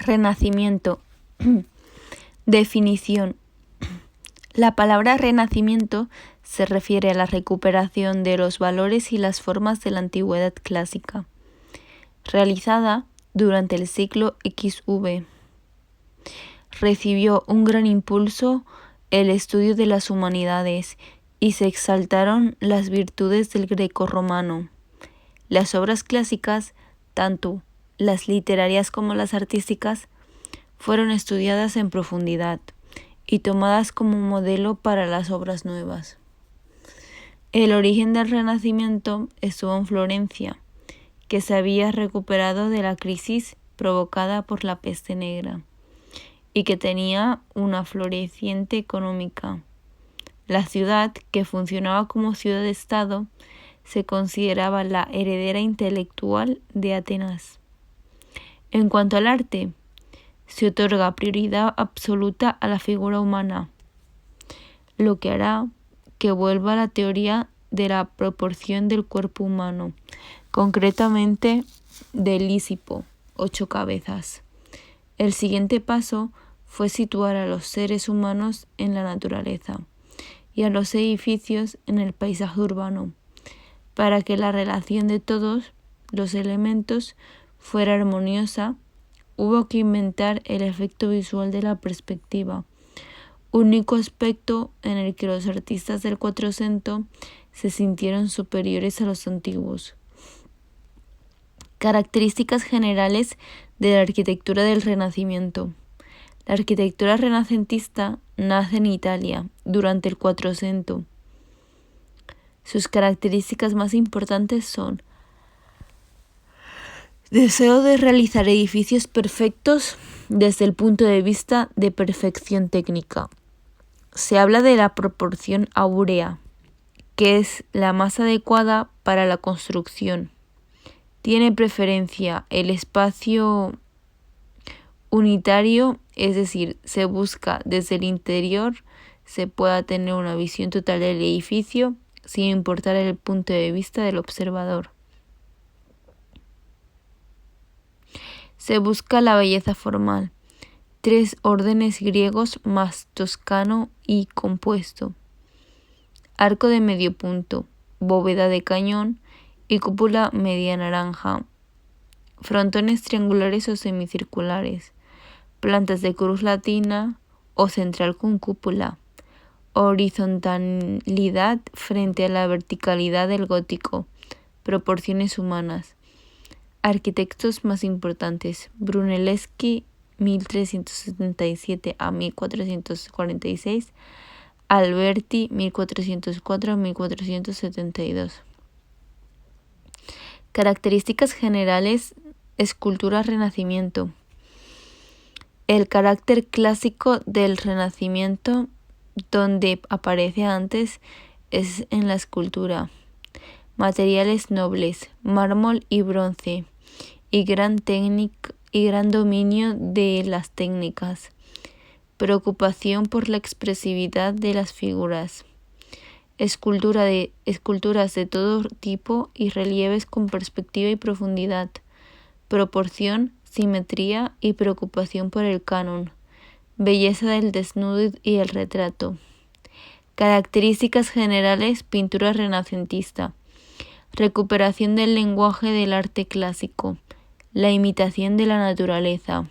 Renacimiento. Definición. La palabra renacimiento se refiere a la recuperación de los valores y las formas de la antigüedad clásica, realizada durante el siglo XV. Recibió un gran impulso el estudio de las humanidades y se exaltaron las virtudes del grecorromano. Las obras clásicas, tanto las literarias como las artísticas, fueron estudiadas en profundidad y tomadas como modelo para las obras nuevas. El origen del Renacimiento estuvo en Florencia, que se había recuperado de la crisis provocada por la peste negra y que tenía una floreciente económica. La ciudad, que funcionaba como ciudad-estado, se consideraba la heredera intelectual de Atenas. En cuanto al arte, se otorga prioridad absoluta a la figura humana, lo que hará que vuelva a la teoría de la proporción del cuerpo humano, concretamente de Lisipo, 8 cabezas. El siguiente paso fue situar a los seres humanos en la naturaleza y a los edificios en el paisaje urbano, para que la relación de todos los elementos fuera armoniosa. Hubo que inventar el efecto visual de la perspectiva, único aspecto en el que los artistas del Quattrocento se sintieron superiores a los antiguos. Características generales de la arquitectura del Renacimiento. La arquitectura renacentista nace en Italia durante el Quattrocento. Sus características más importantes son: deseo de realizar edificios perfectos desde el punto de vista de perfección técnica. Se habla de la proporción áurea, que es la más adecuada para la construcción. Tiene preferencia el espacio unitario, es decir, se busca desde el interior se pueda tener una visión total del edificio sin importar el punto de vista del observador. Se busca la belleza formal, 3 órdenes griegos más toscano y compuesto, arco de medio punto, bóveda de cañón y cúpula media naranja, frontones triangulares o semicirculares, plantas de cruz latina o central con cúpula, horizontalidad frente a la verticalidad del gótico, proporciones humanas. Arquitectos más importantes: Brunelleschi, 1377 a 1446, Alberti, 1404 a 1472. Características generales. Escultura Renacimiento. El carácter clásico del Renacimiento, donde aparece antes, es en la escultura. Materiales nobles, mármol y bronce, y gran dominio de las técnicas. Preocupación por la expresividad de las figuras. Esculturas de todo tipo y relieves con perspectiva y profundidad. Proporción, simetría y preocupación por el canon. Belleza del desnudo y el retrato. Características generales. Pintura renacentista. Recuperación del lenguaje del arte clásico. La imitación de la naturaleza.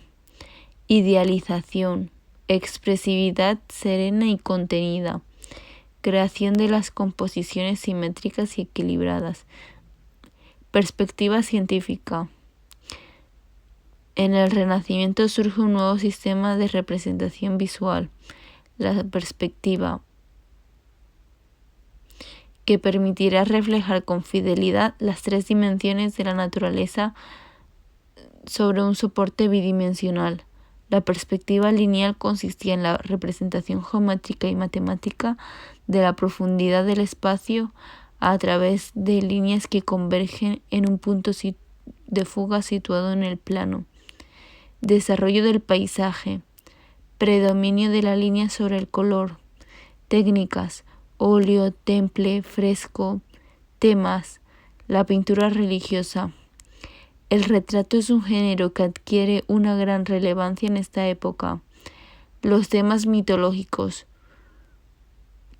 Idealización. Expresividad serena y contenida. Creación de las composiciones simétricas y equilibradas. Perspectiva científica. En el Renacimiento surge un nuevo sistema de representación visual, la perspectiva, que permitirá reflejar con fidelidad las 3 dimensiones de la naturaleza sobre un soporte bidimensional. La perspectiva lineal consistía en la representación geométrica y matemática de la profundidad del espacio a través de líneas que convergen en un punto de fuga situado en el plano. Desarrollo del paisaje. Predominio de la línea sobre el color. Técnicas: óleo, temple, fresco. Temas: la pintura religiosa. El retrato es un género que adquiere una gran relevancia en esta época. Los temas mitológicos,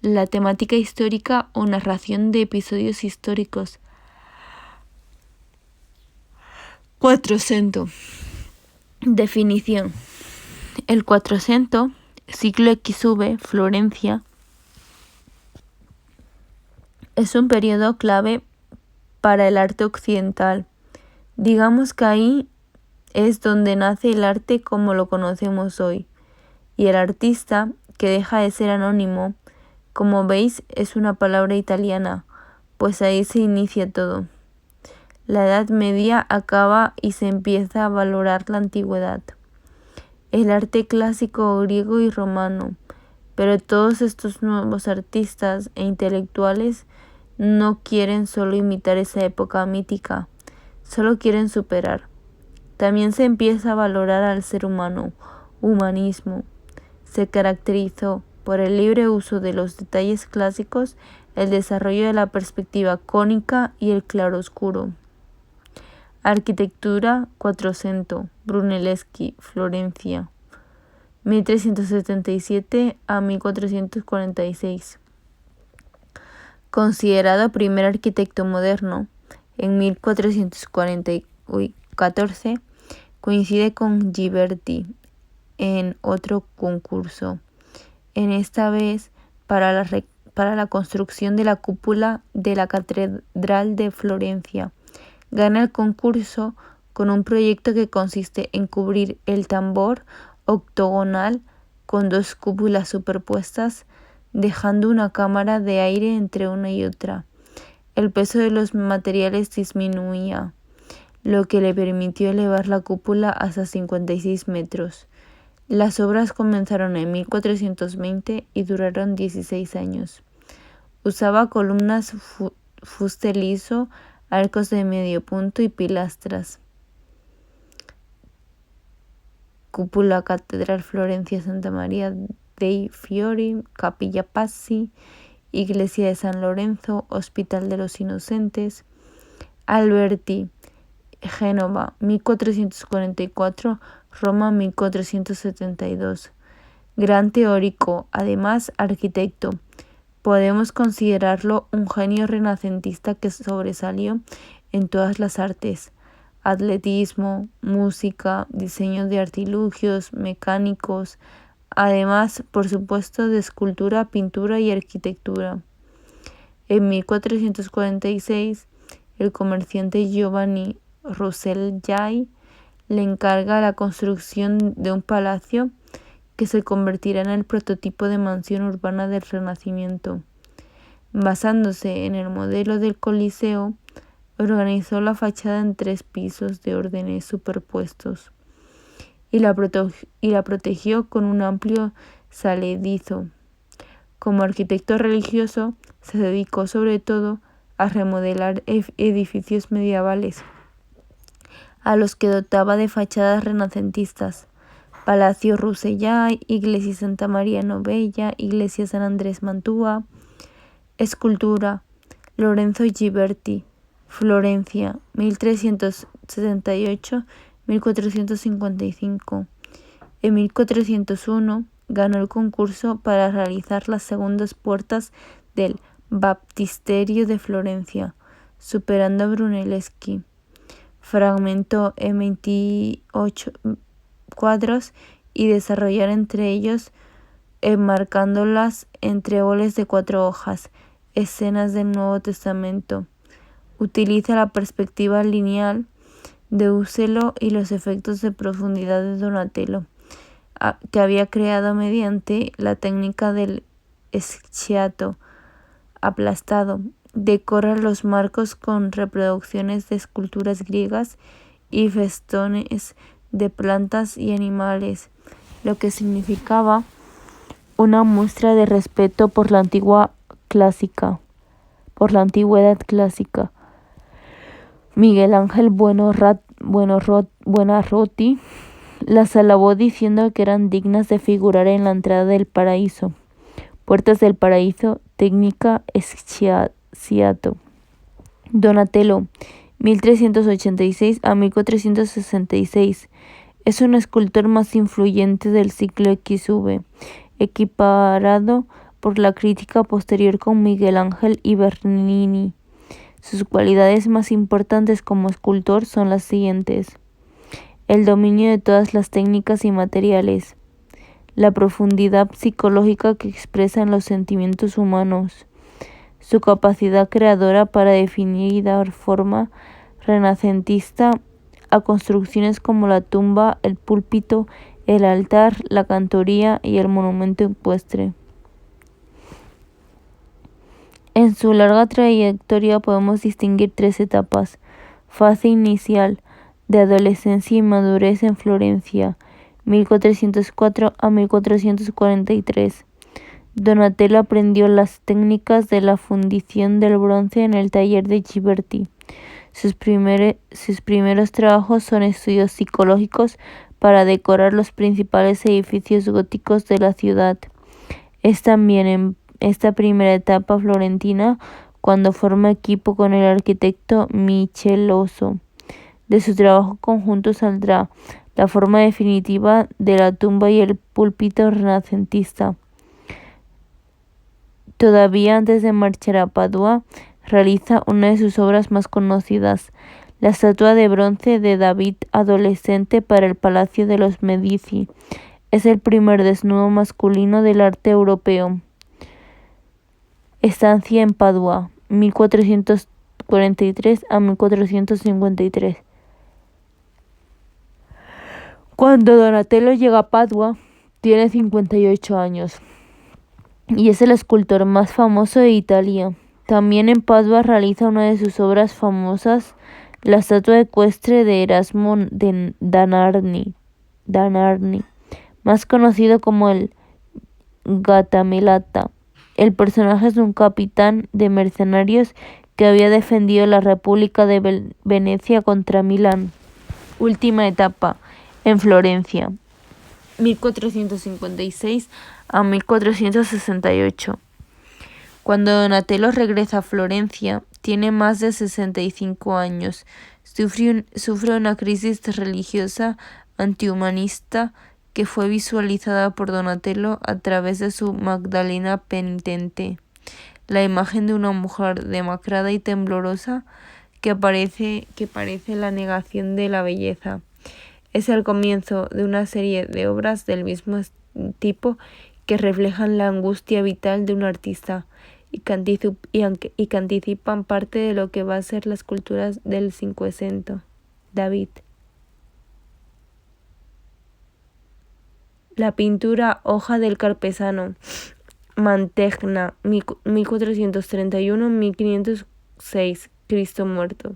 la temática histórica o narración de episodios históricos. Quattrocento. Definición. El Quattrocento, siglo XV, Florencia, es un periodo clave para el arte occidental. Digamos que ahí es donde nace el arte como lo conocemos hoy. Y el artista, que deja de ser anónimo, como veis, es una palabra italiana, pues ahí se inicia todo. La Edad Media acaba y se empieza a valorar la antigüedad. El arte clásico griego y romano, pero todos estos nuevos artistas e intelectuales no quieren solo imitar esa época mítica, solo quieren superar. También se empieza a valorar al ser humano, humanismo. Se caracterizó por el libre uso de los detalles clásicos, el desarrollo de la perspectiva cónica y el claroscuro. Arquitectura Quattrocento, Brunelleschi, Florencia, 1377 a 1446. Considerado primer arquitecto moderno, en 1414 coincide con Ghiberti en otro concurso, en esta vez para la construcción de la cúpula de la Catedral de Florencia. Gana el concurso con un proyecto que consiste en cubrir el tambor octogonal con dos cúpulas superpuestas, dejando una cámara de aire entre una y otra. El peso de los materiales disminuía, lo que le permitió elevar la cúpula hasta 56 metros. Las obras comenzaron en 1420 y duraron 16 años. Usaba columnas, fuste liso, arcos de medio punto y pilastras. Cúpula Catedral Florencia Santa Maria dei Fiori, Capilla Pazzi, Iglesia de San Lorenzo, Hospital de los Inocentes. Alberti, Génova, 1444, Roma, 1472. Gran teórico, además arquitecto. Podemos considerarlo un genio renacentista que sobresalió en todas las artes: atletismo, música, diseño de artilugios, mecánicos, además, por supuesto, de escultura, pintura y arquitectura. En 1446, el comerciante Giovanni Rosselljai le encarga la construcción de un palacio que se convertirá en el prototipo de mansión urbana del Renacimiento. Basándose en el modelo del Coliseo, organizó la fachada en 3 pisos de órdenes superpuestos y la protegió con un amplio saledizo. Como arquitecto religioso, se dedicó sobre todo a remodelar edificios medievales, a los que dotaba de fachadas renacentistas: Palacio Rusellai, Iglesia Santa Maria Novella, Iglesia San Andrés Mantua. Escultura: Lorenzo Ghiberti, Florencia, 1378-1455. En 1401 ganó el concurso para realizar las segundas puertas del Baptisterio de Florencia, superando a Brunelleschi. Fragmentó en 28 cuadros y desarrollar entre ellos, enmarcándolas entre óleos de 4 hojas, escenas del Nuevo Testamento. Utiliza la perspectiva lineal de Usselo y los efectos de profundidad de Donatello, que había creado mediante la técnica del schiato aplastado. Decora los marcos con reproducciones de esculturas griegas y festones de plantas y animales, lo que significaba una muestra de respeto por la antigüedad clásica. Miguel Ángel Buonarroti las alabó diciendo que eran dignas de figurar en la entrada del paraíso. Puertas del paraíso, técnica schiato. Donatello, 1386 a 1466. Es un escultor más influyente del siglo XV, equiparado por la crítica posterior con Miguel Ángel y Bernini. Sus cualidades más importantes como escultor son las siguientes: el dominio de todas las técnicas y materiales, la profundidad psicológica que expresa en los sentimientos humanos, su capacidad creadora para definir y dar forma renacentista a construcciones como la tumba, el púlpito, el altar, la cantoría y el monumento ecuestre. En su larga trayectoria podemos distinguir 3 etapas: fase inicial, de adolescencia y madurez en Florencia, 1404 a 1443. Donatello aprendió las técnicas de la fundición del bronce en el taller de Ghiberti. Sus primeros trabajos son estudios psicológicos para decorar los principales edificios góticos de la ciudad. Es también en esta primera etapa florentina cuando forma equipo con el arquitecto Michelozzo. De su trabajo conjunto saldrá la forma definitiva de la tumba y el púlpito renacentista. Todavía antes de marchar a Padua, realiza una de sus obras más conocidas, la estatua de bronce de David adolescente para el Palacio de los Medici. Es el primer desnudo masculino del arte europeo. Estancia en Padua, 1443 a 1453. Cuando Donatello llega a Padua, tiene 58 años y es el escultor más famoso de Italia. También en Padua realiza una de sus obras famosas, la estatua ecuestre de Erasmo Danarni, más conocido como el Gattamelata. El personaje es un capitán de mercenarios que había defendido la República de Venecia contra Milán. Última etapa, en Florencia, 1456 a 1468. Cuando Donatello regresa a Florencia, tiene más de 65 años. Sufre una crisis religiosa antihumanista que fue visualizada por Donatello a través de su Magdalena penitente, la imagen de una mujer demacrada y temblorosa que parece la negación de la belleza. Es el comienzo de una serie de obras del mismo tipo que reflejan la angustia vital de un artista y que anticipan parte de lo que va a ser la escultura del Cinquecento. David. La pintura Hoja del Carpesano, Mantegna, 1431-1506, Cristo muerto.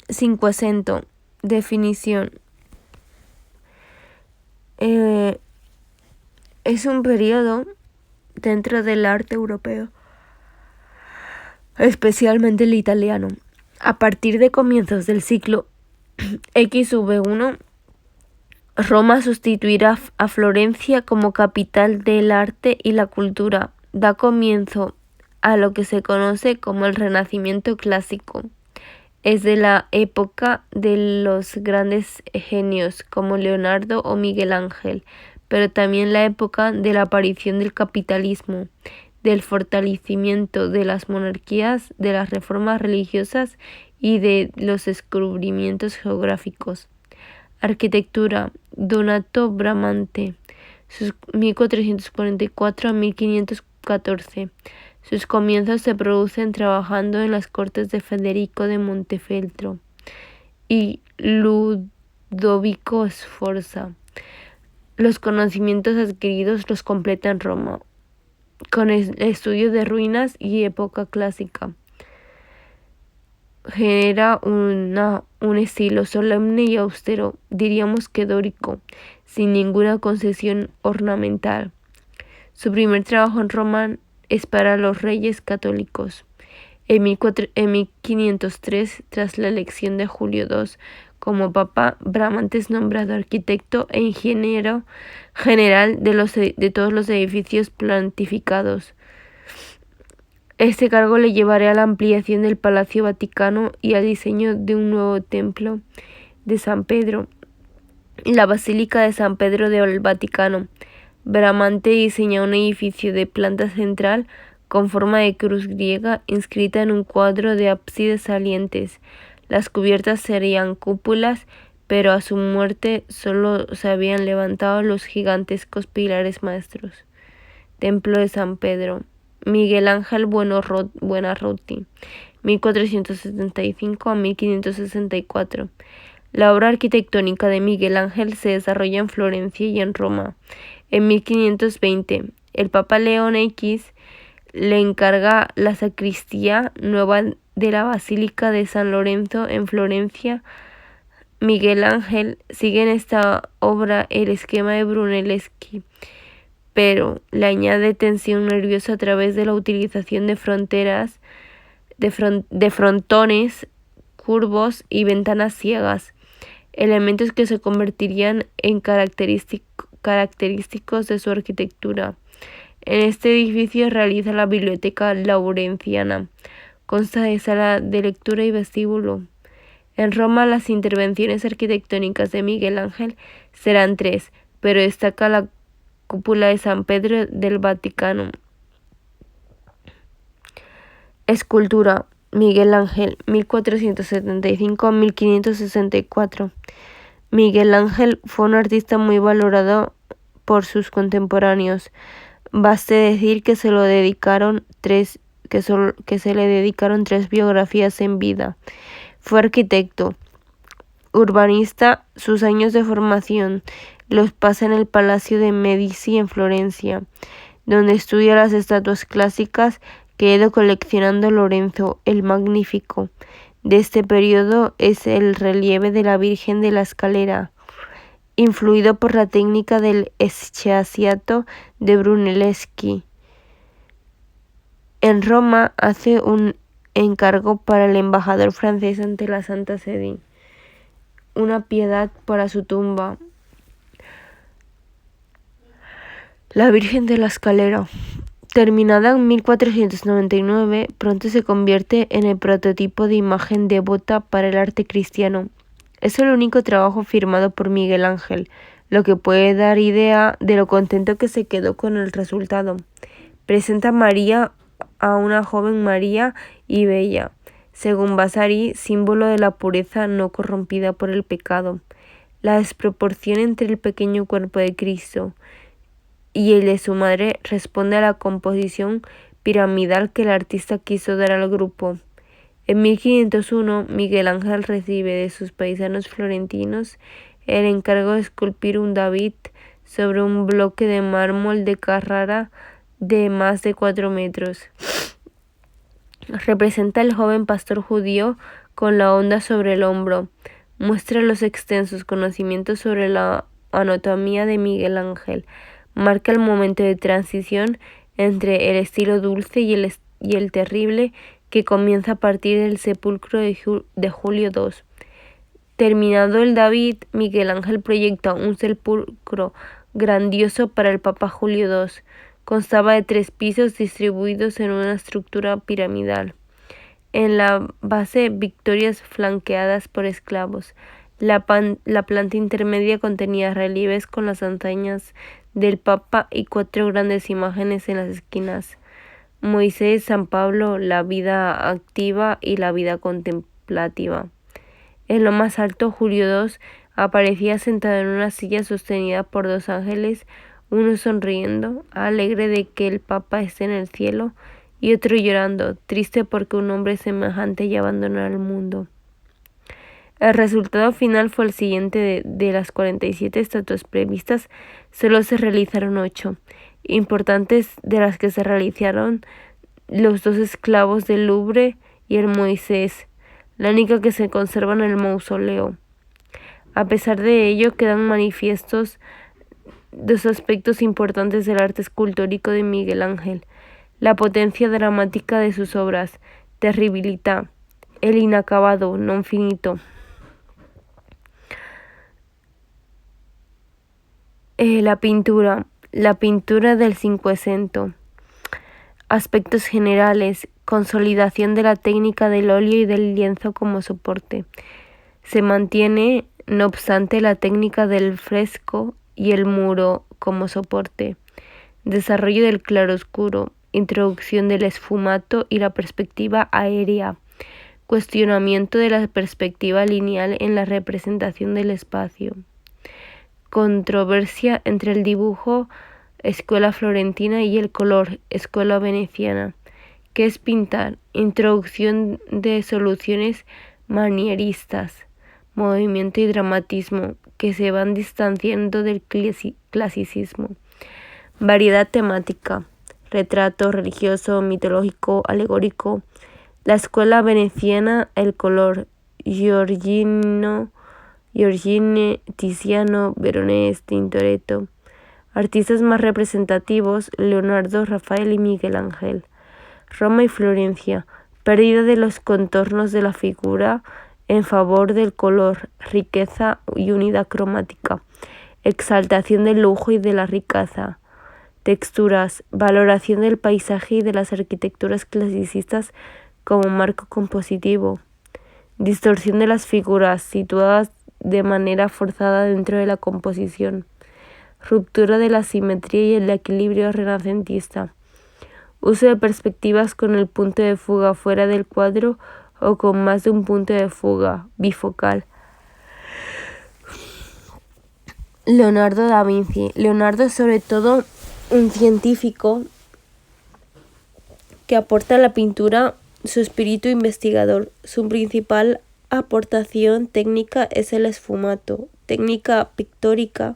Cinquecento. Definición. Es un periodo dentro del arte europeo, especialmente el italiano. A partir de comienzos del siglo XV1, Roma sustituirá a Florencia como capital del arte y la cultura. Da comienzo a lo que se conoce como el Renacimiento clásico. Es de la época de los grandes genios como Leonardo o Miguel Ángel, pero también la época de la aparición del capitalismo, del fortalecimiento de las monarquías, de las reformas religiosas y de los descubrimientos geográficos. Arquitectura, Donato Bramante, 1444 a 1514. Sus comienzos se producen trabajando en las cortes de Federico de Montefeltro y Ludovico Sforza. Los conocimientos adquiridos los completa en Roma, con el estudio de ruinas y época clásica. Genera un estilo solemne y austero, diríamos que dórico, sin ninguna concesión ornamental. Su primer trabajo en Roma es para los reyes católicos. En 1503, tras la elección de Julio II como papa, Bramante es nombrado arquitecto e ingeniero general de todos los edificios plantificados. Este cargo le llevaría a la ampliación del Palacio Vaticano y al diseño de un nuevo templo de San Pedro, la Basílica de San Pedro del Vaticano. Bramante diseñó un edificio de planta central con forma de cruz griega inscrita en un cuadro de ábsides salientes. Las cubiertas serían cúpulas, pero a su muerte solo se habían levantado los gigantescos pilares maestros. Templo de San Pedro. Miguel Ángel Buonarroti, 1475 a 1564. La obra arquitectónica de Miguel Ángel se desarrolla en Florencia y en Roma. En 1520, el Papa León X le encarga la sacristía nueva de la Basílica de San Lorenzo en Florencia. Miguel Ángel sigue en esta obra el esquema de Brunelleschi, pero le añade tensión nerviosa a través de la utilización de frontones curvos y ventanas ciegas, elementos que se convertirían en característicos de su arquitectura. En este edificio realiza la Biblioteca Laurenciana. Consta de sala de lectura y vestíbulo. En Roma las intervenciones arquitectónicas de Miguel Ángel serán 3, pero destaca la cúpula de San Pedro del Vaticano. Escultura. Miguel Ángel, 1475 a 1564. Miguel Ángel fue un artista muy valorado por sus contemporáneos. Baste decir que se le dedicaron tres biografías en vida. Fue arquitecto, urbanista. Sus años de formación los pasa en el Palacio de Medici en Florencia, donde estudia las estatuas clásicas que ha ido coleccionando Lorenzo el Magnífico. De este periodo es el relieve de la Virgen de la Escalera, influido por la técnica del Sciasciato de Brunelleschi. En Roma hace un encargo para el embajador francés ante la Santa Sede, una piedad para su tumba. La Virgen de la Escalera. Terminada en 1499, pronto se convierte en el prototipo de imagen devota para el arte cristiano. Es el único trabajo firmado por Miguel Ángel, lo que puede dar idea de lo contento que se quedó con el resultado. Presenta a una joven María y bella, según Vasari, símbolo de la pureza no corrompida por el pecado. La desproporción entre el pequeño cuerpo de Cristo y el de su madre responde a la composición piramidal que el artista quiso dar al grupo. En 1501, Miguel Ángel recibe de sus paisanos florentinos el encargo de esculpir un David sobre un bloque de mármol de Carrara de más de 4 metros. Representa al joven pastor judío con la onda sobre el hombro. Muestra los extensos conocimientos sobre la anatomía de Miguel Ángel. Marca el momento de transición entre el estilo dulce y el terrible que comienza a partir del sepulcro de Julio II. Terminado el David, Miguel Ángel proyecta un sepulcro grandioso para el Papa Julio II. Constaba de 3 pisos distribuidos en una estructura piramidal. En la base, victorias flanqueadas por esclavos. La planta intermedia contenía relieves con las hazañas del Papa y 4 grandes imágenes en las esquinas: Moisés, San Pablo, la vida activa y la vida contemplativa. En lo más alto, Julio II aparecía sentado en una silla sostenida por 2 ángeles, uno sonriendo, alegre de que el Papa esté en el cielo, y otro llorando, triste porque un hombre semejante ya abandonara el mundo. El resultado final fue el siguiente: de las 47 estatuas previstas, solo se realizaron 8, importantes de las que se realizaron los 2 esclavos del Louvre y el Moisés, la única que se conserva en el mausoleo. A pesar de ello, quedan manifiestos 2 aspectos importantes del arte escultórico de Miguel Ángel: la potencia dramática de sus obras, terribilità, el inacabado, non finito. La pintura del Cinquecento. Aspectos generales: consolidación de la técnica del óleo y del lienzo como soporte. Se mantiene, no obstante, la técnica del fresco y el muro como soporte. Desarrollo del claroscuro, introducción del esfumato y la perspectiva aérea. Cuestionamiento de la perspectiva lineal en la representación del espacio. Controversia entre el dibujo, escuela florentina, y el color, escuela veneciana. ¿Qué es pintar? Introducción de soluciones manieristas, movimiento y dramatismo, que se van distanciando del clasicismo. Variedad temática, retrato, religioso, mitológico, alegórico. La escuela veneciana, el color, Giorgine, Tiziano, Veronese, Tintoretto. Artistas más representativos, Leonardo, Rafael y Miguel Ángel. Roma y Florencia, pérdida de los contornos de la figura en favor del color, riqueza y unidad cromática. Exaltación del lujo y de la riqueza. Texturas, valoración del paisaje y de las arquitecturas clasicistas como marco compositivo. Distorsión de las figuras situadas de manera forzada dentro de la composición. Ruptura de la simetría y el equilibrio renacentista. Uso de perspectivas con el punto de fuga fuera del cuadro o con más de un punto de fuga, bifocal. Leonardo da Vinci. Leonardo es sobre todo un científico que aporta a la pintura su espíritu investigador. Su principal aportación técnica es el esfumato. Técnica pictórica,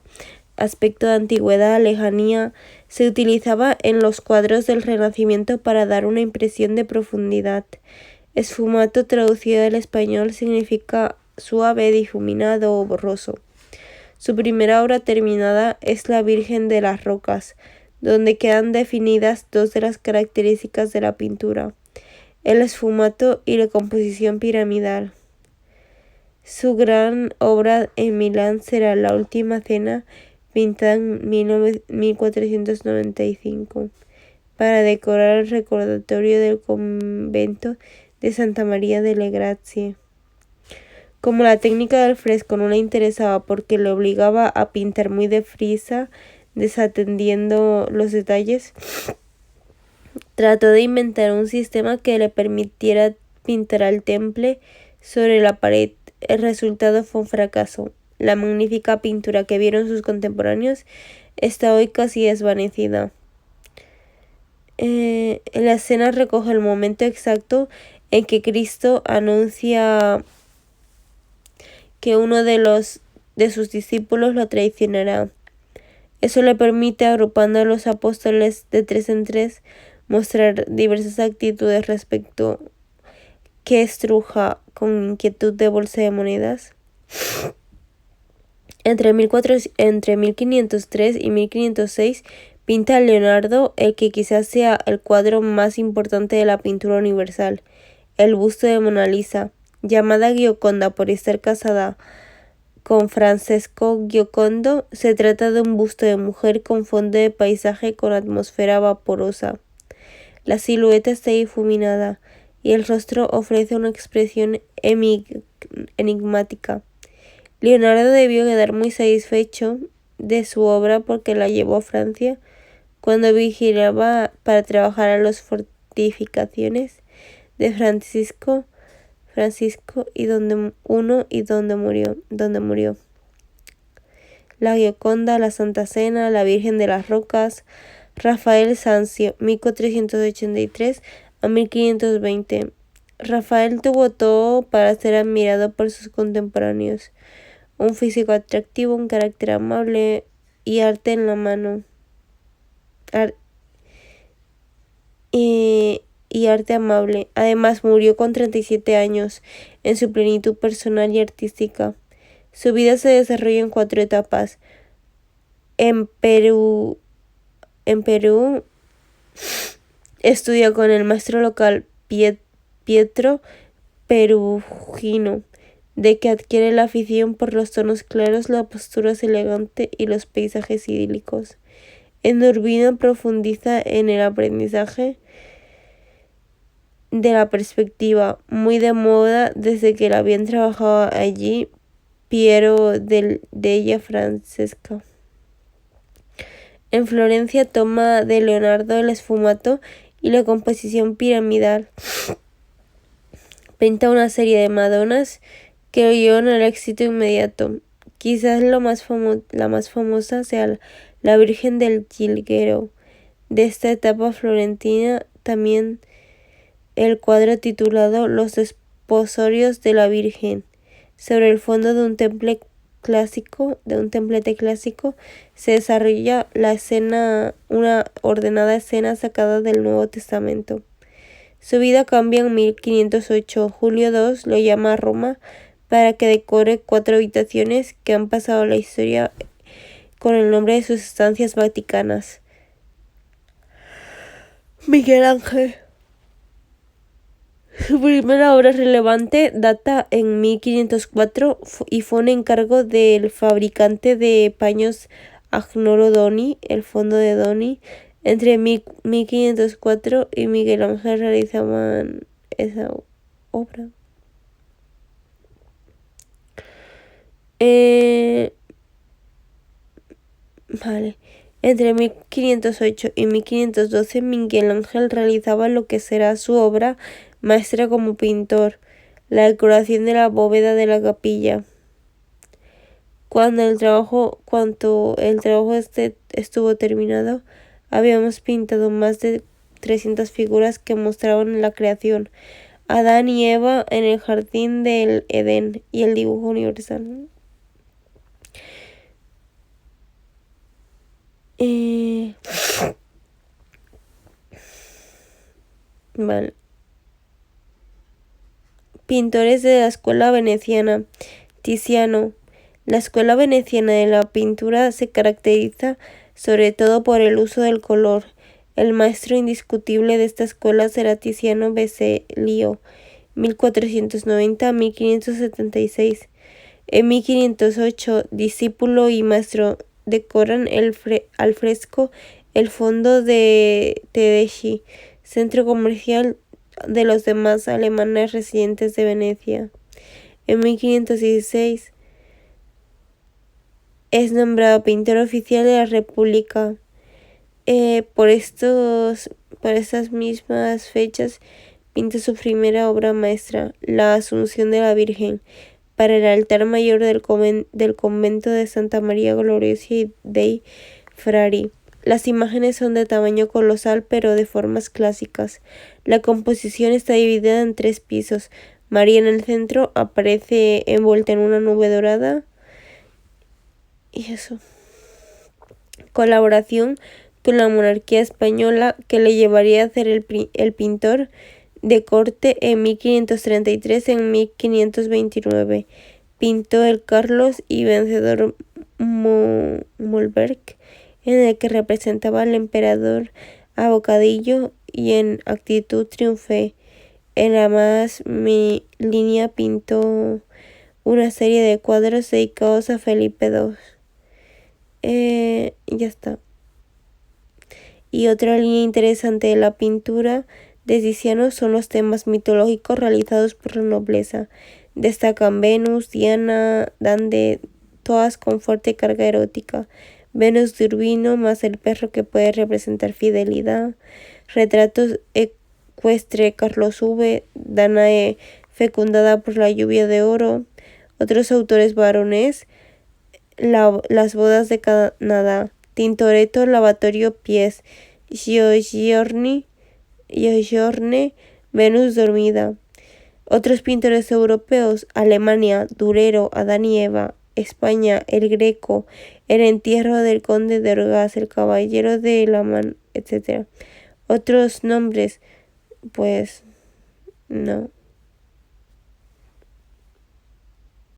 aspecto de antigüedad, lejanía, se utilizaba en los cuadros del Renacimiento para dar una impresión de profundidad. Esfumato, traducido del español, significa suave, difuminado o borroso. Su primera obra terminada es La Virgen de las Rocas, donde quedan definidas dos de las características de la pintura: el esfumato y la composición piramidal. Su gran obra en Milán será La Última Cena, pintada en 1495, para decorar el recordatorio del convento de Santa María delle Grazie. Como la técnica del fresco no le interesaba porque le obligaba a pintar muy deprisa, desatendiendo los detalles, trató de inventar un sistema que le permitiera pintar al temple sobre la pared. El resultado fue un fracaso. La magnífica pintura que vieron sus contemporáneos está hoy casi desvanecida. La escena recoge el momento exacto en que Cristo anuncia que uno de sus discípulos lo traicionará. Eso le permite, agrupando a los apóstoles de 3 en 3, mostrar diversas actitudes respecto que estruja con inquietud de bolsa de monedas. Entre 1503 y 1506 pinta Leonardo el que quizás sea el cuadro más importante de la pintura universal, el busto de Mona Lisa, llamada Gioconda por estar casada con Francesco Giocondo. Se trata de un busto de mujer con fondo de paisaje con atmósfera vaporosa. La silueta está difuminada y el rostro ofrece una expresión enigmática. Leonardo debió quedar muy satisfecho de su obra porque la llevó a Francia cuando vigilaba para trabajar a las fortificaciones de Francisco y donde murió. La Gioconda, la Santa Cena, la Virgen de las Rocas. Rafael Sanzio, 1483 a 1520. Rafael tuvo todo para ser admirado por sus contemporáneos: un físico atractivo, un carácter amable y arte en la mano. Y arte amable. Además, murió con 37 años, en su plenitud personal y artística. Su vida se desarrolla en 4 etapas. En Perú, estudia con el maestro local Pietro Perugino, de que adquiere la afición por los tonos claros, la postura elegante y los paisajes idílicos. En Urbino profundiza en el aprendizaje de la perspectiva, muy de moda desde que la habían trabajado allí Piero della Francesca. En Florencia toma de Leonardo el esfumato y la composición piramidal. Pinta una serie de Madonas que llevan al éxito inmediato. Quizás la más famosa sea la Virgen del Jilguero. De esta etapa florentina también el cuadro titulado Los desposorios de la Virgen. Sobre el fondo de un templete clásico, se desarrolla una ordenada escena sacada del Nuevo Testamento. Su vida cambia en 1508. Julio II lo llama a Roma para que decore 4 habitaciones que han pasado a la historia con el nombre de sus estancias vaticanas. Miguel Ángel. Su primera obra relevante data en 1504 y fue un encargo del fabricante de paños Agnolo Doni, el fondo de Doni. Entre 1504 y Miguel Ángel realizaban esa obra. Entre 1508 y 1512 Miguel Ángel realizaba lo que será su obra maestra como pintor, la decoración de la bóveda de la capilla. Cuando el trabajo estuvo terminado, habíamos pintado más de 300 figuras que mostraban la creación, Adán y Eva en el jardín del Edén y el dibujo universal. Pintores de la escuela veneciana. Tiziano. La escuela veneciana de la pintura se caracteriza sobre todo por el uso del color. El maestro indiscutible de esta escuela será Tiziano Vecellio, 1490-1576. En 1508, discípulo y maestro decoran al fresco el fondo de Tedeschi, centro comercial de los demás alemanes residentes de Venecia. En 1516 es nombrado pintor oficial de la República. Por estas mismas fechas pinta su primera obra maestra, La Asunción de la Virgen, para el altar mayor del convento de Santa María Gloriosa dei Frari. Las imágenes son de tamaño colosal, pero de formas clásicas. La composición está dividida en 3 pisos. María en el centro aparece envuelta en una nube dorada. Y eso. Colaboración con la monarquía española que le llevaría a ser el pintor de corte en 1533 en 1529. Pintó el Carlos y vencedor Molberg, en el que representaba al emperador a bocadillo y en actitud triunfé. En la más línea pintó una serie de cuadros dedicados a Felipe II. Ya está. Y otra línea interesante de la pintura de Tiziano son los temas mitológicos realizados por la nobleza. Destacan Venus, Diana, Dante, todas con fuerte carga erótica. Venus de Urbino más el perro que puede representar fidelidad. Retratos ecuestre Carlos V, Danae fecundada por la lluvia de oro. Otros autores varones, las bodas de Canadá. Tintoretto, lavatorio pies. Giorgione, Venus dormida. Otros pintores europeos, Alemania, Durero, Adán y Eva. España, El Greco, el entierro del conde de Orgaz, el caballero de la mano, etc. Otros nombres, pues no.